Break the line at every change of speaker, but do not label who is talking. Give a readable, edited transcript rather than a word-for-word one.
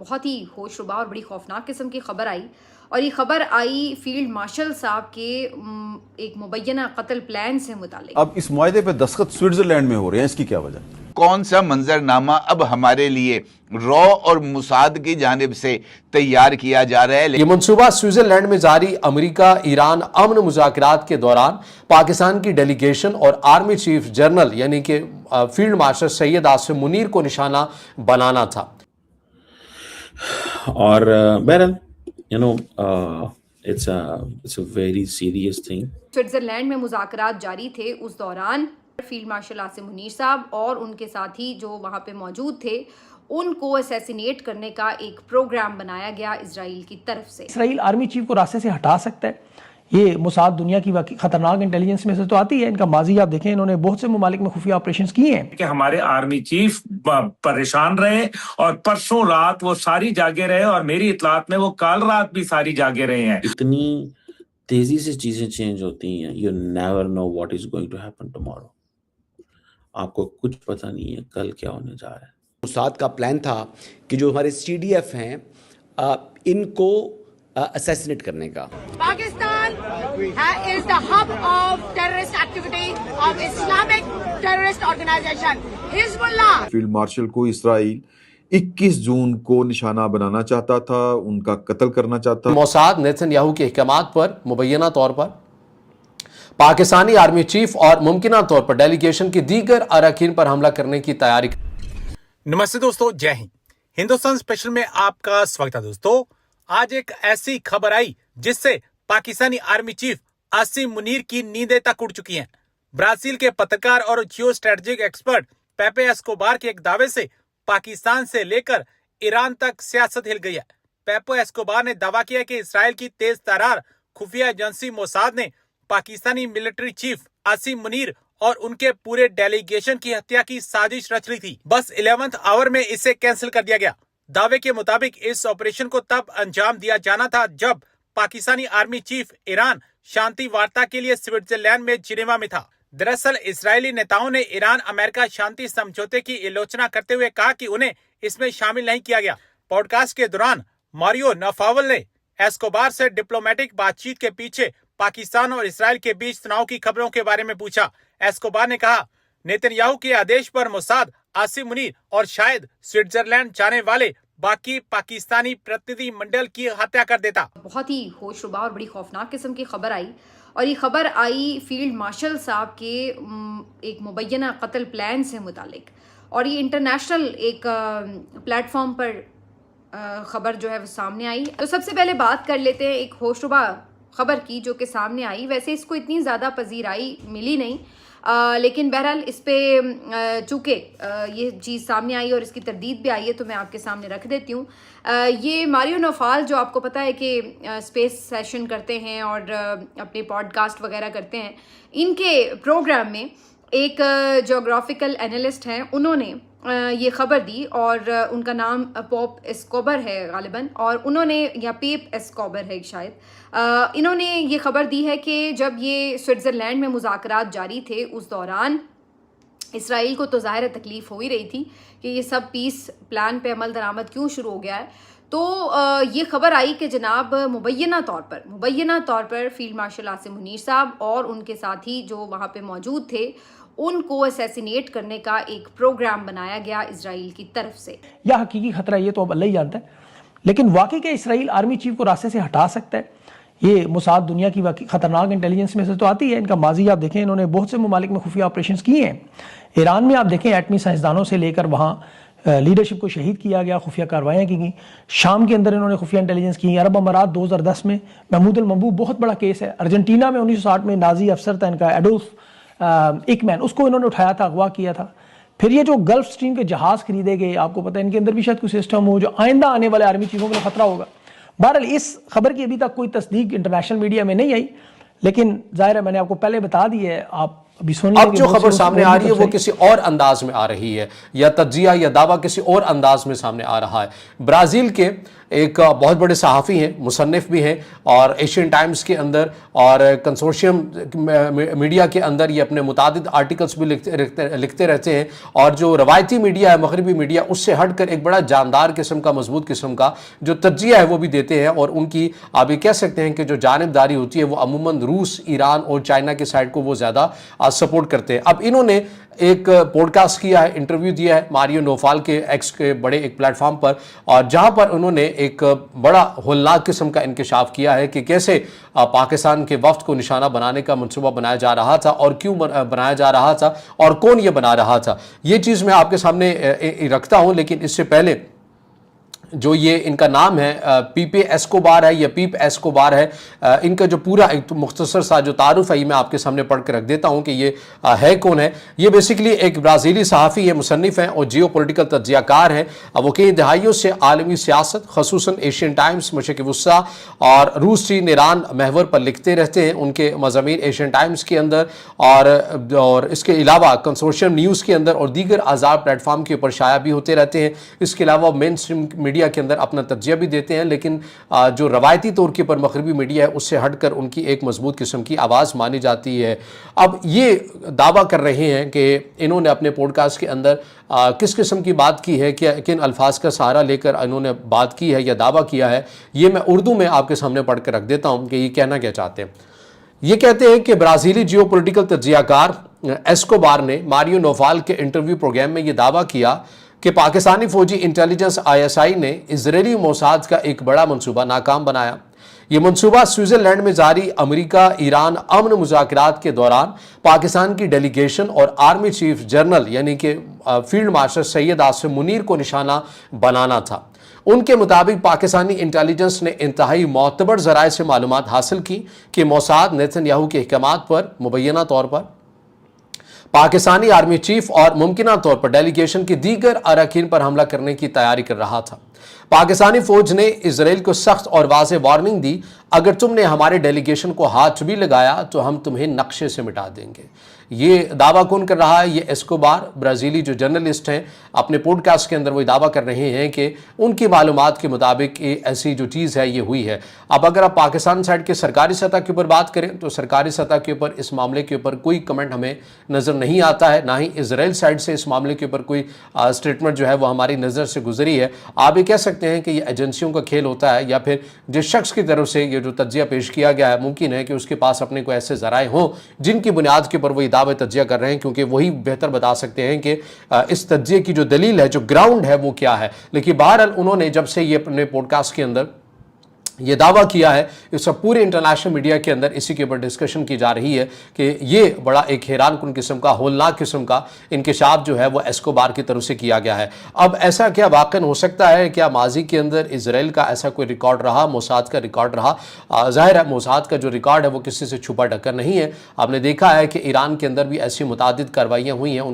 بہت ہی ہوش ربا اور بڑی خوفناک قسم کی خبر آئی، اور یہ خبر آئی فیلڈ مارشل صاحب کے ایک مبینہ قتل پلان سے متعلق۔
اب اس معاہدے پہ دستخط سوئٹزرلینڈ میں ہو رہے ہیں، اس کی کیا وجہ؟
کون سا منظرنامہ اب ہمارے لیے رو اور موساد کی جانب سے تیار کیا جا رہا ہے؟
یہ منصوبہ سوئٹزرلینڈ میں جاری امریکہ ایران امن مذاکرات کے دوران پاکستان کی ڈیلیگیشن اور آرمی چیف جنرل یعنی کہ فیلڈ مارشل سید عاصم منیر کو نشانہ بنانا تھا۔
اور بہرحال it's a very serious thing۔
Switzerland میں مذاکرات جاری تھے، اس دوران فیلڈ مارشل عاصم منیر صاحب اور ان کے ساتھی جو وہاں پہ موجود تھے ان کو اسیسینیٹ کرنے کا ایک پروگرام بنایا گیا اسرائیل کی طرف سے۔
اسرائیل آرمی چیف کو راستے سے ہٹا سکتا ہے، یہ موساد دنیا کی واقعی خطرناک انٹیلیجنس میں سے تو آتی ہے، ان کا ماضی آپ دیکھیں، انہوں نے بہت سے ممالک میں خفیہ آپریشنز کیے ہیں
کہ ہمارے آرمی چیف پریشان رہے، اور پرسوں رات وہ ساری جاگے رہے، اور میری اطلاعات میں وہ کل رات بھی ساری جاگے رہے ہیں۔
اتنی تیزی سے چیزیں چینج ہوتی ہیں، you never know what is going to happen tomorrow۔ آپ کو کچھ پتہ نہیں ہے کل کیا ہونے جا رہا ہے۔
موساد کا پلان تھا کہ جو ہمارے سی ڈی ایف ہیں ان کو اسیسنیٹ کرنے کا۔
Pakistan is the hub of terrorist activity of Islamic terrorist organization Hezbollah۔
Field marshal کو اسرائیل 21 جون کو نشانہ بنانا چاہتا تھا، ان کا قتل کرنا چاہتا تھا۔
موساد نیتن یاہو کے احکامات پر مبینہ طور پر پاکستانی آرمی چیف اور ممکنہ طور پر ڈیلیگیشن کی دیگر اراکین پر حملہ کرنے کی تیاری۔
نمستے دوستو، جے ہند، ہندوستان اسپیشل میں آپ کا سواگت ہے۔ دوستو، آج ایک ایسی خبر آئی جس سے پاکستانی آرمی چیف عاصم منیر کی نیندیں تک اڑ چکی ہیں۔ برازیل کے پترکار اور جیو اسٹریٹجک ایکسپرٹ پیپے ایسکوبار کے ایک دعوے سے پاکستان سے لے کر ایران تک سیاست ہل گئی ہے۔ پیپے ایسکوبار نے دعویٰ کیا کہ اسرائیل کی تیز ترار خفیہ ایجنسی موساد نے پاکستانی ملٹری چیف عاصم منیر اور ان کے پورے ڈیلیگیشن کی ہتیا کی سازش رچ لی تھی، بس 11ویں آور میں اسے کینسل کر دیا گیا۔ دعوے کے مطابق اس آپریشن کو تب انجام دیا جانا تھا جب پاکستانی آرمی چیف ایران شانتی وارتا کے لیے سوئٹزرلینڈ میں جنیوا میں تھا۔ دراصل اسرائیلی نیتاؤں نے ایران امریکہ شانتی سمجھوتے کی آلوچنا کرتے ہوئے کہا کہ انہیں اس میں شامل نہیں کیا گیا۔ پوڈ کاسٹ کے دوران ماریو نافاول نے ایسکوبار سے ڈپلومیٹک بات چیت کے پیچھے پاکستان اور اسرائیل کے بیچ تناؤ کی خبروں کے بارے میں پوچھا۔ ایسکوبار نے کہا، نیتن یاہو کے آدیش پر موساد عاصم منیر اور شاید سوئٹزرلینڈ جانے والے باقی پاکستانی پرتیندھی منڈل کی ہتیا کر دیتا۔
بہت ہی ہوش ربا اور بڑی خوفناک قسم کی خبر آئی، اور یہ خبر آئی فیلڈ مارشل صاحب کے ایک مبینہ قتل پلان سے متعلق، اور یہ انٹرنیشنل ایک پلیٹ فارم پر خبر جو ہے وہ سامنے آئی۔ تو سب سے پہلے بات کر لیتے ہیں ایک ہوش ربا خبر کی جو کہ سامنے آئی۔ ویسے اس کو اتنی زیادہ پذیرائی ملی نہیں، لیکن بہرحال اس پہ چونکہ یہ چیز سامنے آئی اور اس کی تردید بھی آئی ہے تو میں آپ کے سامنے رکھ دیتی ہوں۔ یہ ماریو نوفال جو آپ کو پتہ ہے کہ اسپیس سیشن کرتے ہیں اور اپنے پوڈ کاسٹ وغیرہ کرتے ہیں، ان کے پروگرام میں ایک جیوگرافیکل انالسٹ ہیں، انہوں نے یہ خبر دی، اور ان کا نام پوپ اسکوبر ہے غالباً، اور انہوں نے یا پیپ اسکوبر ہے شاید، انہوں نے یہ خبر دی ہے کہ جب یہ سوئٹزرلینڈ میں مذاکرات جاری تھے اس دوران اسرائیل کو تو ظاہر تکلیف ہو ہی رہی تھی کہ یہ سب پیس پلان پہ عمل درآمد کیوں شروع ہو گیا ہے، تو یہ خبر آئی کہ جناب مبینہ طور پر فیلڈ مارشل عاصم منیر صاحب اور ان کے ساتھی جو وہاں پہ موجود تھے ان کو اسیسینیٹ کرنے کا ایک پروگرام بنایا گیا اسرائیل کی طرف سے۔
یا حقیقی خطرہ یہ تو اب اللہ ہی جانتا ہے، لیکن واقعی کہ اسرائیل آرمی چیف کو راستے سے ہٹا سکتا ہے، یہ موساد دنیا کی واقعی خطرناک انٹیلیجنس میں سے تو آتی ہے، ان کا ماضی آپ دیکھیں، انہوں نے بہت سے ممالک میں خفیہ آپریشنز کیے ہیں۔ ایران میں آپ دیکھیں ایٹمی سائنسدانوں سے لے کر وہاں لیڈرشپ کو شہید کیا گیا، خفیہ کارروائیاں کی گئیں۔ شام کے اندر انہوں نے خفیہ انٹیلیجنس کی۔ عرب امارات 2010 میں محمود المنبوع بہت بڑا کیس ہے۔ ارجنٹینا میں 1960 میں نازی افسر تھا ان کا ایڈولف ایکمین، اس کو انہوں نے اٹھایا تھا، اغوا کیا تھا۔ پھر یہ جو گلف اسٹریم کے جہاز خریدے گئے، آپ کو پتہ ہے ان کے اندر بھی شاید کوئی سسٹم ہو جو آئندہ آنے والے آرمی چیفوں کے لیے خطرہ ہوگا۔ بہرحال اس خبر کی ابھی تک کوئی تصدیق انٹرنیشنل میڈیا میں نہیں آئی، لیکن ظاہر ہے میں نے آپ کو پہلے بتا دی ہے، آپ ابھی سن لیں۔
اب جو خبر سامنے آ رہی ہے وہ کسی اور انداز میں آ رہی ہے، یا تجزیہ یا دعویٰ کسی اور انداز میں سامنے آ رہا ہے۔ برازیل کے ایک بہت بڑے صحافی ہیں, مصنف بھی ہیں, اور ایشین ٹائمز کے اندر اور کنسورشیم میڈیا کے اندر یہ اپنے متعدد آرٹیکلز بھی لکھتے رہتے ہیں, اور جو روایتی میڈیا ہے, مغربی میڈیا, اس سے ہٹ کر ایک بڑا جاندار قسم کا, مضبوط قسم کا جو تجزیہ ہے وہ بھی دیتے ہیں. اور ان کی آپ یہ کہہ سکتے ہیں کہ جو جانبداری ہوتی ہے وہ عموماً روس, ایران اور چائنا کے سائڈ کو وہ زیادہ سپورٹ کرتے ہیں. اب انہوں نے ایک پوڈ کاسٹ کیا ہے, انٹرویو دیا ہے ماریو نوفال کے ایکس کے بڑے ایک پلیٹ فارم پر, اور جہاں پر انہوں نے ایک بڑا ہولناک قسم کا انکشاف کیا ہے کہ کیسے پاکستان کے وفد کو نشانہ بنانے کا منصوبہ بنایا جا رہا تھا, اور کیوں بنایا جا رہا تھا, اور کون یہ بنا رہا تھا. یہ چیز میں آپ کے سامنے رکھتا ہوں, لیکن اس سے پہلے جو یہ ان کا نام ہے پیپے ایسکوبار ہے یا پیپ ایسکوبار ہے, ان کا جو پورا ایک مختصر سا جو تعارف ہے یہ میں آپ کے سامنے پڑھ کے رکھ دیتا ہوں کہ یہ ہے کون ہے. یہ بیسیکلی ایک برازیلی صحافی ہے, مصنف ہیں اور جیو پولیٹیکل تجزیہ کار ہیں. وہ کئی دہائیوں سے عالمی سیاست, خصوصاً ایشین ٹائمز, مشرق وسطیٰ اور روس, چین, ایران محور پر لکھتے رہتے ہیں. ان کے مضامین ایشین ٹائمز کے اندر اور اس کے علاوہ کنسورشیم نیوز کے اندر اور دیگر آزاد پلیٹ فارم کے اوپر شائع بھی ہوتے رہتے ہیں. اس کے علاوہ مین اسٹریم میڈیا کے اندر اپنا تجزیہ بھی دیتے ہیں, لیکن جو روایتی طور کے پر مغربی میڈیا ہے اس سے ہٹ کر ان کی ایک مضبوط قسم کی آواز مانی جاتی ہے. اب یہ دعویٰ کر رہے ہیں کہ انہوں نے اپنے پوڈ کاسٹ کے اندر کس قسم کی بات کی ہے, کن الفاظ کا سہارا لے کر انہوں نے بات کی ہے یا دعویٰ کیا ہے. یہ میں اردو میں آپ کے سامنے پڑھ کر رکھ دیتا ہوں کہ یہ کہنا کیا چاہتے ہیں. یہ کہتے ہیں کہ برازیلی جیو پولیٹیکل تجزیہ کار ایسکوبار نے ماریو نوفال کے انٹرویو پروگرام میں یہ دعویٰ کیا کہ پاکستانی فوجی انٹیلیجنس ISI نے اسرائیلی موساد کا ایک بڑا منصوبہ ناکام بنایا. یہ منصوبہ سوئٹزرلینڈ میں جاری امریکہ ایران امن مذاکرات کے دوران پاکستان کی ڈیلیگیشن اور آرمی چیف جنرل یعنی کہ فیلڈ مارشل سید آصم منیر کو نشانہ بنانا تھا. ان کے مطابق پاکستانی انٹیلیجنس نے انتہائی معتبر ذرائع سے معلومات حاصل کی کہ موساد نیتن یاہو کے احکامات پر مبینہ طور پر پاکستانی آرمی چیف اور ممکنہ طور پر ڈیلیگیشن کے دیگر اراکین پر حملہ کرنے کی تیاری کر رہا تھا. پاکستانی فوج نے اسرائیل کو سخت اور واضح وارننگ دی, اگر تم نے ہمارے ڈیلیگیشن کو ہاتھ بھی لگایا تو ہم تمہیں نقشے سے مٹا دیں گے. یہ دعویٰ کون کر رہا ہے؟ یہ ایسکوبار, برازیلی جو جرنلسٹ ہیں, اپنے پوڈ کاسٹ کے اندر وہ دعویٰ کر رہے ہیں کہ ان کی معلومات کے مطابق ایسی جو چیز ہے یہ ہوئی ہے. اب اگر آپ پاکستان سائڈ کے سرکاری سطح کے اوپر بات کریں تو سرکاری سطح کے اوپر اس معاملے کے اوپر کوئی کمنٹ ہمیں نظر نہیں آتا ہے, نہ ہی اسرائیل سائڈ سے اس معاملے کے اوپر کوئی اسٹیٹمنٹ جو ہے وہ ہماری نظر سے گزری ہے. آپ یہ کہہ سکتے ہیں کہ یہ ایجنسیوں کا کھیل ہوتا ہے, یا پھر جس شخص کی طرف سے یہ جو تجزیہ پیش کیا گیا ہے ممکن ہے کہ اس کے پاس اپنے کو ایسے ذرائع ہوں جن کی بنیاد کے اوپر وہ دعوے تجزیہ کر رہے ہیں, کیونکہ وہی بہتر بتا سکتے ہیں کہ اس تجزیے کی جو دلیل ہے, جو گراؤنڈ ہے وہ کیا ہے. لیکن بہرحال انہوں نے جب سے یہ اپنے پوڈ کاسٹ کے اندر یہ دعویٰ کیا ہے, اس کا پورے انٹرنیشنل میڈیا کے اندر اسی کے اوپر ڈسکشن کی جا رہی ہے کہ یہ بڑا ایک حیران کن قسم کا, ہولناک قسم کا انکشاف جو ہے وہ ایسکوبار کی طرف سے کیا گیا ہے. اب ایسا کیا واقعا ہو سکتا ہے؟ کیا ماضی کے اندر اسرائیل کا ایسا کوئی ریکارڈ رہا, موساد کا ریکارڈ رہا؟ ظاہر ہے موساد کا جو ریکارڈ ہے وہ کسی سے چھپا ڈھکا نہیں ہے. آپ نے دیکھا ہے کہ ایران کے اندر بھی ایسی متعدد کاروائیاں ہوئی ہیں.